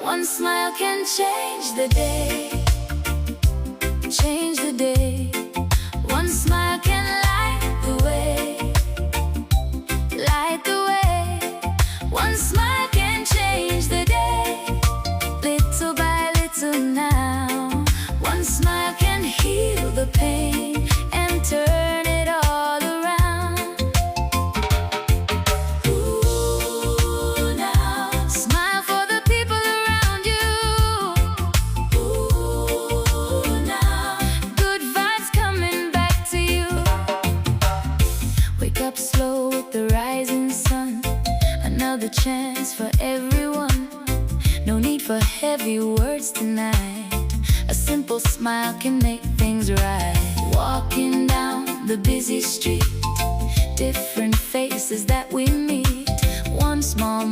One smile can change the day, change the day. One smile can light the way, light the way. One smile can change the day, little by little now. One smile can heal the pain and turn it all around. Ooh, now smile for the people around you. Ooh, now good vibes coming back to you. Wake up slow with the rising sun, another chance for everyone. No need for heavy words tonight, a simple smile can make things right. Walking down the busy street, different faces that we meet. One small